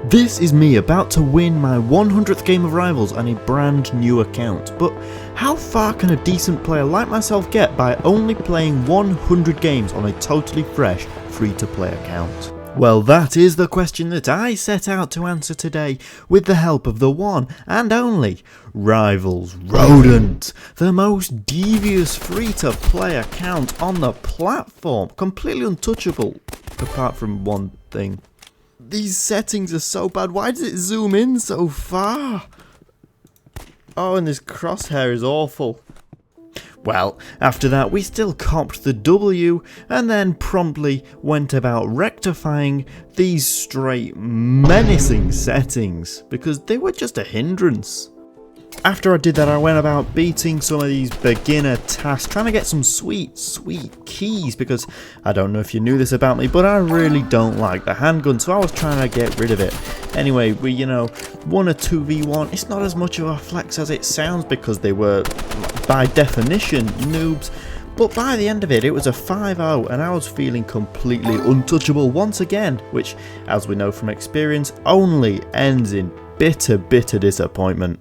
This is me about to win my 100th game of Rivals on a brand new account, but how far can a decent player like myself get by only playing 100 games on a totally fresh free-to-play account? Well, that is the question that I set out to answer today with the help of the one and only Rivals Rodent, the most devious free-to-play account on the platform, completely untouchable, apart from one thing. These settings are so bad. Why does it zoom in so far? Oh, and this crosshair is awful. Well, after that we still copped the W and then promptly went about rectifying these straight menacing settings because they were just a hindrance. After I did that, I went about beating some of these beginner tasks, trying to get some sweet keys, because I don't know if you knew this about me, but I really don't like the handgun, so I was trying to get rid of it. Anyway, we, won a 2v1. It's not as much of a flex as it sounds because they were, by definition, noobs. But by the end of it, it was a 5-0 and I was feeling completely untouchable once again, which, as we know from experience, only ends in bitter disappointment.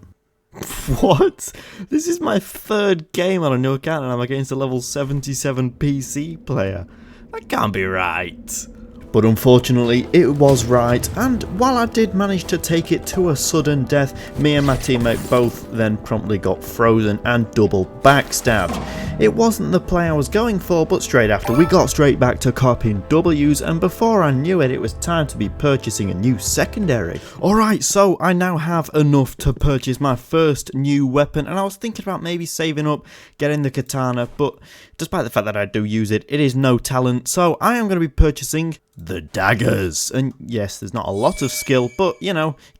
What? This is my third game on a new account and I'm against a level 77 PC player. That can't be right. But unfortunately it was right, and while I did manage to take it to a sudden death, me and my teammate both then promptly got frozen and double backstabbed. It wasn't the play I was going for, but straight after we got straight back to copying W's, and before I knew it, it was time to be purchasing a new secondary. Alright, so I now have enough to purchase my first new weapon, and I was thinking about maybe saving up, getting the katana, but despite the fact that I do use it, it is no talent, so I am going to be purchasing the daggers. And yes, there's not a lot of skill, but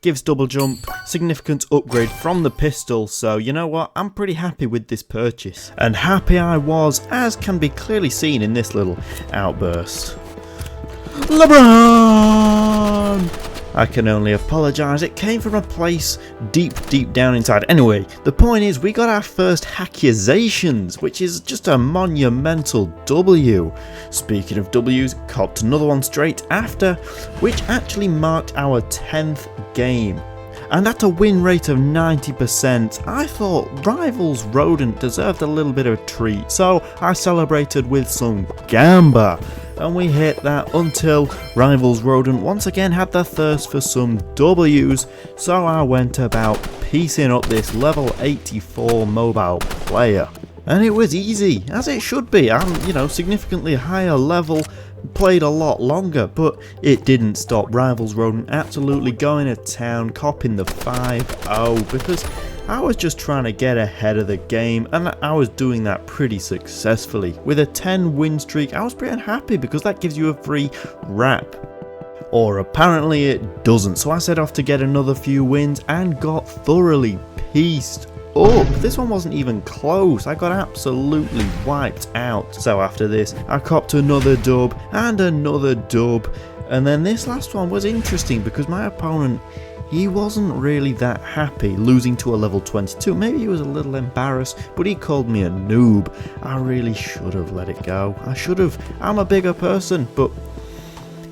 gives double jump, significant upgrade from the pistol, so you know what, I'm pretty happy with this purchase. And happy I was, as can be clearly seen in this little outburst. LeBron! I can only apologise, it came from a place deep down inside. Anyway, the point is we got our first Hackusations, which is just a monumental W. Speaking of W's, copped another one straight after, which actually marked our 10th game. And at a win rate of 90%, I thought Rivals Rodent deserved a little bit of a treat, so I celebrated with some Gamba. And we hit that until Rivals Rodent once again had the thirst for some W's, so I went about piecing up this level 84 mobile player. And it was easy, as it should be. I'm, significantly higher level, played a lot longer, but it didn't stop Rivals Rodent absolutely going to town, copping the 5-0, because I was just trying to get ahead of the game, and I was doing that pretty successfully. With a 10 win streak, I was pretty happy because that gives you a free wrap. Or apparently it doesn't, so I set off to get another few wins and got thoroughly pieced up. This one wasn't even close, I got absolutely wiped out. So after this, I copped another dub and another dub, and then this last one was interesting because my opponent, he wasn't really that happy losing to a level 22. Maybe he was a little embarrassed, but he called me a noob. I really should have let it go. I should have. I'm a bigger person, but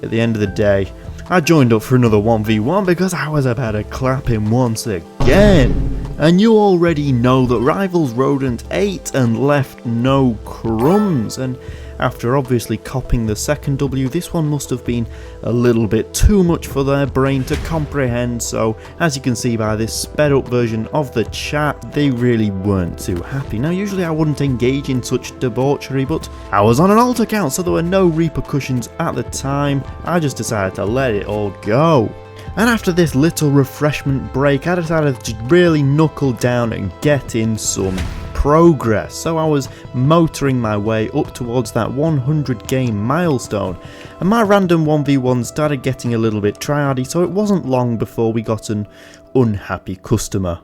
at the end of the day, I joined up for another 1v1 because I was about to clap him once again. And you already know that Rivals Rodent ate and left no crumbs, and after obviously copping the second W, this one must have been a little bit too much for their brain to comprehend, so as you can see by this sped up version of the chat, they really weren't too happy. Now usually I wouldn't engage in such debauchery, but I was on an alt account, so there were no repercussions at the time. I just decided to let it all go. And after this little refreshment break, I decided to really knuckle down and get in some progress. So I was motoring my way up towards that 100 game milestone, and my random 1v1 started getting a little bit tryhardy, so it wasn't long before we got an unhappy customer.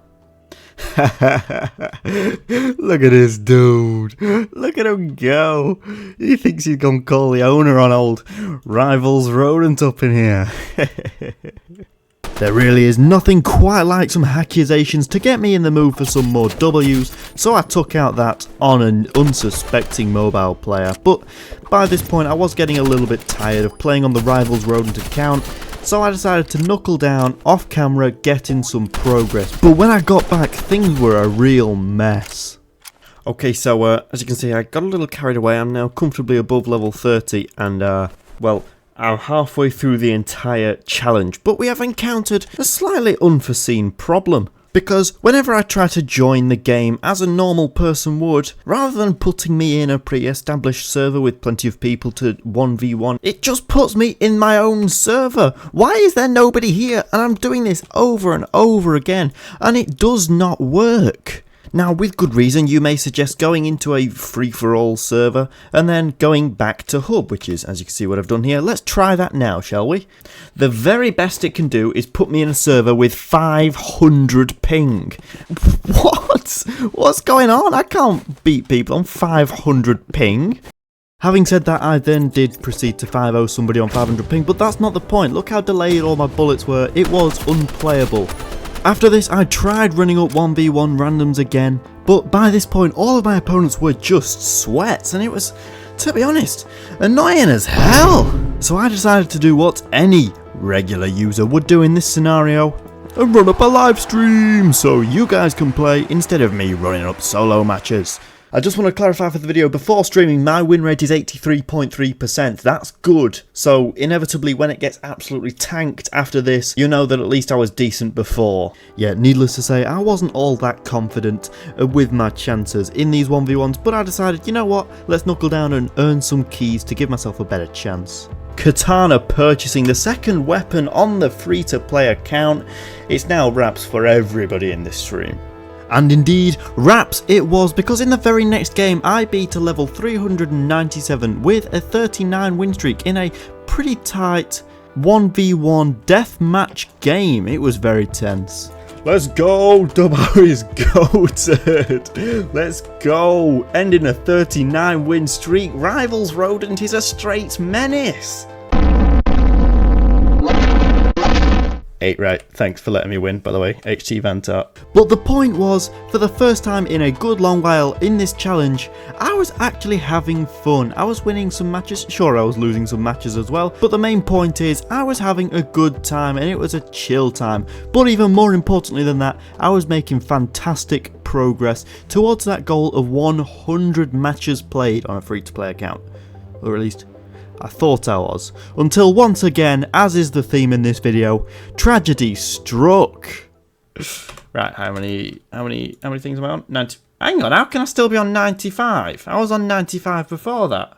Look at this dude, look at him go. He thinks he's gonna call the owner on old Rivals Rodent up in here. There really is nothing quite like some Hackusations to get me in the mood for some more W's, so I took out that on an unsuspecting mobile player. But by this point I was getting a little bit tired of playing on the Rivals Rodent account, So I decided to knuckle down off camera, getting some progress. But when I got back, things were a real mess. Okay, so as you can see, I got a little carried away. I'm now comfortably above level 30 and well, I'm halfway through the entire challenge. But we have encountered a slightly unforeseen problem. Because whenever I try to join the game as a normal person would, rather than putting me in a pre-established server with plenty of people to 1v1, it just puts me in my own server. Why is there nobody here? And I'm doing this over and over again, and it does not work. Now, with good reason, you may suggest going into a free-for-all server and then going back to hub, which is, as you can see what I've done here. Let's try that now, shall we? The very best it can do is put me in a server with 500 ping. What? What's going on? I can't beat people on 500 ping. Having said that, I then did proceed to 5-0 somebody on 500 ping, but that's not the point. Look how delayed all my bullets were. It was unplayable. After this, I tried running up 1v1 randoms again, but by this point all of my opponents were just sweats, and it was, to be honest, annoying as hell. So I decided to do what any regular user would do in this scenario, and run up a live stream so you guys can play instead of me running up solo matches. I just want to clarify for the video, before streaming my win rate is 83.3%, that's good, so inevitably when it gets absolutely tanked after this, you know that at least I was decent before. Yeah, needless to say, I wasn't all that confident with my chances in these 1v1s, but I decided, you know what, let's knuckle down and earn some keys to give myself a better chance. Katana purchasing the second weapon on the free-to-play account. It's now wraps for everybody in this stream. And indeed, wraps it was, because in the very next game I beat a level 397 with a 39 win streak in a pretty tight 1v1 deathmatch game. It was very tense. Let's go, DubR is goated. Let's go, ending a 39 win streak. Rivals Rodent is a straight menace. 8 right, thanks for letting me win, by the way, HT Vantart. But the point was, for the first time in a good long while in this challenge, I was actually having fun. I was winning some matches, sure I was losing some matches as well, but the main point is, I was having a good time and it was a chill time. But even more importantly than that, I was making fantastic progress towards that goal of 100 matches played on a free-to-play account. Or at least, I thought I was, until once again, as is the theme in this video, tragedy struck. Right, how many things am I on? 90. Hang on, how can I still be on 95? I was on 95 before that.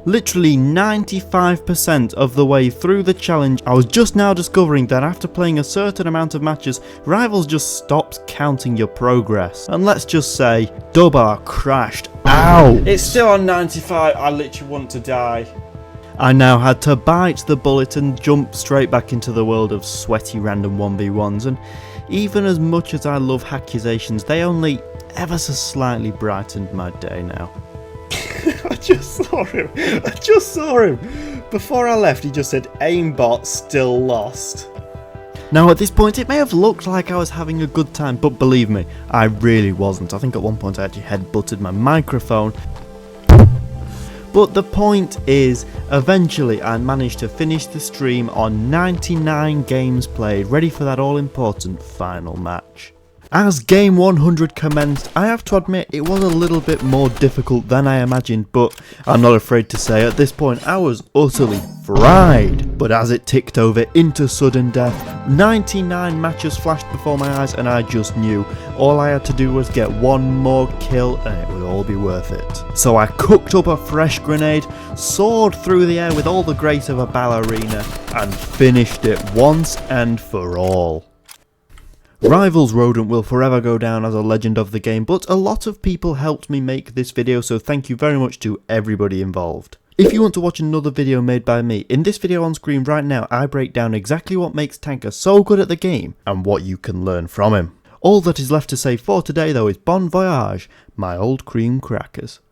Literally 95% of the way through the challenge, I was just now discovering that after playing a certain amount of matches, Rivals just stops counting your progress. And let's just say, DubR crashed out. It's still on 95, I literally want to die. I now had to bite the bullet and jump straight back into the world of sweaty random 1v1s, and even as much as I love Hackusations, they only ever so slightly brightened my day now. I just saw him. Before I left, he just said, aimbot still lost. Now at this point, it may have looked like I was having a good time, but believe me, I really wasn't. I think at one point I actually head-butted my microphone. But the point is, eventually I managed to finish the stream on 99 games played, ready for that all-important final match. As game 100 commenced, I have to admit it was a little bit more difficult than I imagined, but I'm not afraid to say at this point I was utterly fried. But as it ticked over into sudden death, 99 matches flashed before my eyes and I just knew all I had to do was get one more kill and it would all be worth it. So I cooked up a fresh grenade, soared through the air with all the grace of a ballerina, and finished it once and for all. Rivals Rodent will forever go down as a legend of the game, but a lot of people helped me make this video, so thank you very much to everybody involved. If you want to watch another video made by me, in this video on screen right now I break down exactly what makes Tanker so good at the game and what you can learn from him. All that is left to say for today though is bon voyage, my old cream crackers.